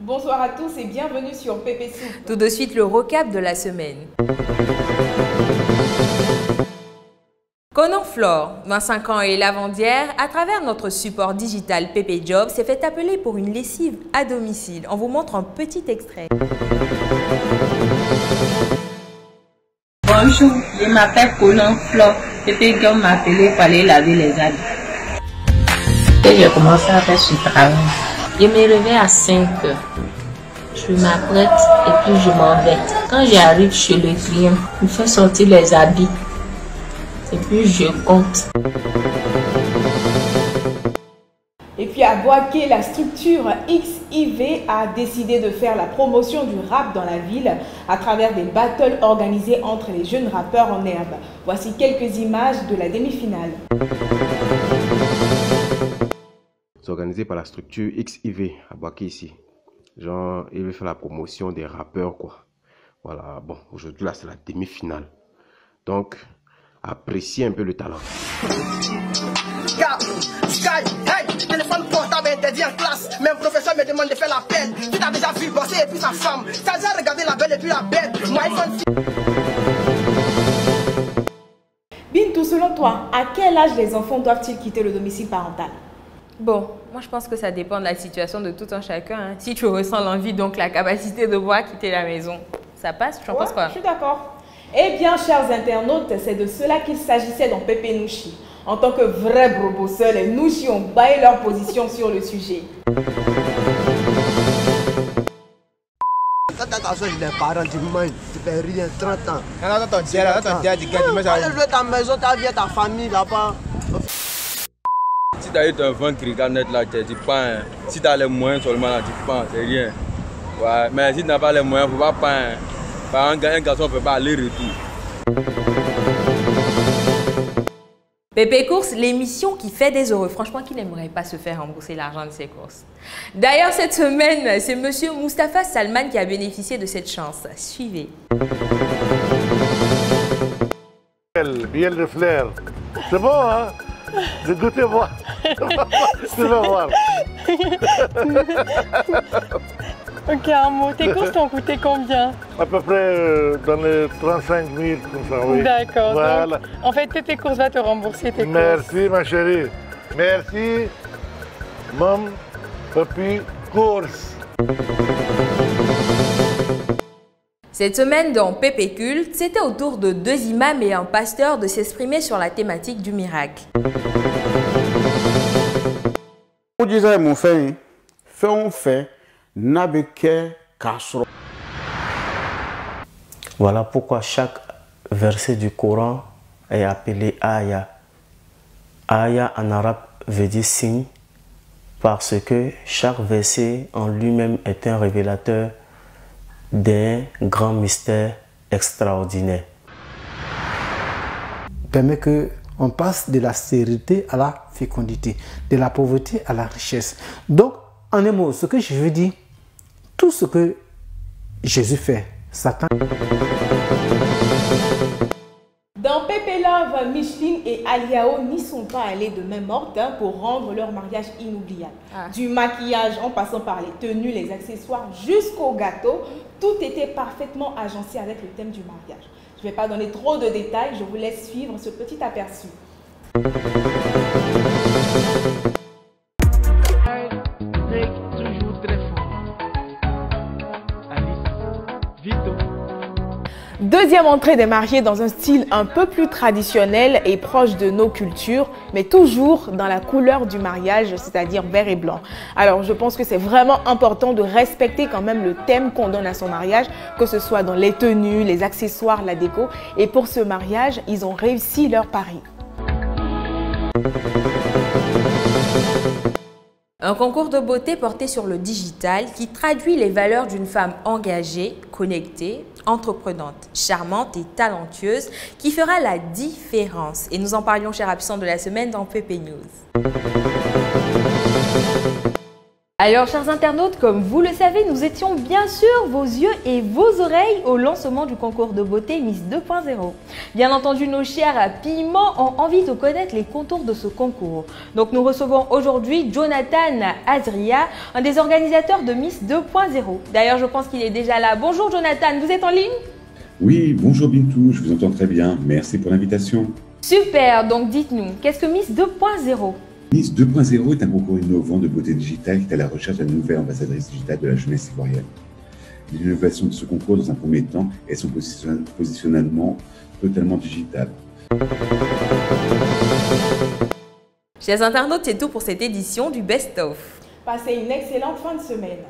Bonsoir à tous et bienvenue sur Pépé Soupe. Tout de suite, le recap de la semaine. Conan Flore, 25 ans et lavandière, à travers notre support digital Pépé Job, s'est fait appeler pour une lessive à domicile. On vous montre un petit extrait. Bonjour, je m'appelle Conan Flore. Pépé Job m'a appelé pour aller laver les habits. Et j'ai commencé à faire ce travail. Je me réveille à 5 heures. Je m'apprête et puis je m'en vais. Quand j'arrive chez le client, je fais sortir les habits. Et puis je compte. Et puis à Boaké, la structure XIV a décidé de faire la promotion du rap dans la ville à travers des battles organisés entre les jeunes rappeurs en herbe. Voici quelques images de la demi-finale. C'est organisé par la structure XIV à Boaké ici. Genre, il veut faire la promotion des rappeurs, quoi. Voilà, bon, aujourd'hui là, c'est la demi-finale. Donc, appréciez un peu le talent. Téléphone portable interdit en classe. Même professeur me demande de faire l'appel. Tu t'as déjà vu bosser et puis sa femme. Tu as déjà regardé la belle et puis la bête. Moi, Bintou, selon toi, à quel âge les enfants doivent-ils quitter le domicile parental? Bon, moi je pense que ça dépend de la situation de tout un chacun. Hein. Si tu ressens l'envie, donc la capacité de voir quitter la maison, ça passe, tu en penses quoi? Je suis d'accord. Eh bien, chers internautes, c'est de cela qu'il s'agissait dans Pépé Nouchi. En tant que vrais brobosseurs, les Nouchi ont baillé leur position sur le sujet. Faites attention, les parents du monde, tu fais rien, 30 ans. Attends, Allez louer ta maison, ta vie, ta famille là-bas. si tu as eu ton ventre net là, tu pas. Hein. Si tu as les moyens seulement là, tu pas, c'est rien. Ouais, mais si tu n'as pas les moyens, il ne faut pas. Hein. Par un garçon ne peut pas aller-retour. Pépé Course, l'émission qui fait des heureux. Franchement, qui n'aimerait pas se faire rembourser l'argent de ses courses? D'ailleurs, cette semaine, c'est monsieur Moustapha Salman qui a bénéficié de cette chance. Suivez. Bien le flair. C'est bon, hein? De goûter voir. Tu vas voir. Ok, un mot. Tes courses t'ont coûté combien? À peu près dans les 35 000, comme ça, oui. D'accord. Voilà. En fait, Pépé Course va te rembourser tes courses. Merci, ma chérie. Merci, Mom, Papi, Course. Cette semaine dans Pépé Culte, c'était au tour de 2 imams et un pasteur de s'exprimer sur la thématique du miracle. Vous disiez, mon frère, fait. Voilà pourquoi chaque verset du Coran est appelé Aya. Aya en arabe veut dire signe parce que chaque verset en lui-même est un révélateur d'un grand mystère extraordinaire. Permet qu'on passe de la stérilité à la fécondité, de la pauvreté à la richesse. Donc, en un mot, ce que je veux dire, tout ce que Jésus fait, Satan. Dans Pépé Love, Micheline et Aliao n'y sont pas allés de même ordre pour rendre leur mariage inoubliable. Du maquillage en passant par les tenues, les accessoires jusqu'au gâteau, tout était parfaitement agencé avec le thème du mariage. Je ne vais pas donner trop de détails, je vous laisse suivre ce petit aperçu. Deuxième entrée des mariés dans un style un peu plus traditionnel et proche de nos cultures, mais toujours dans la couleur du mariage, c'est-à-dire vert et blanc. Alors je pense que c'est vraiment important de respecter quand même le thème qu'on donne à son mariage, que ce soit dans les tenues, les accessoires, la déco. Et pour ce mariage, ils ont réussi leur pari. Un concours de beauté porté sur le digital qui traduit les valeurs d'une femme engagée, connectée, entreprenante, charmante et talentueuse qui fera la différence. Et nous en parlions, cher absent de la semaine, dans Pépé News. Alors, chers internautes, comme vous le savez, nous étions bien sûr vos yeux et vos oreilles au lancement du concours de beauté Miss 2.0. Bien entendu, nos chers piments ont envie de connaître les contours de ce concours. Donc, nous recevons aujourd'hui Jonathan Azria, un des organisateurs de Miss 2.0. D'ailleurs, je pense qu'il est déjà là. Bonjour Jonathan, vous êtes en ligne? Oui, bonjour Bintou, je vous entends très bien. Merci pour l'invitation. Super, donc dites-nous, qu'est-ce que Miss 2.0? Miss 2.0 est un concours innovant de beauté digitale qui est à la recherche d'une nouvelle ambassadrice digitale de la jeunesse ivoirienne. L'innovation de ce concours, dans un premier temps, est son positionnement totalement digital. Chers internautes, c'est tout pour cette édition du Best of. Passez une excellente fin de semaine.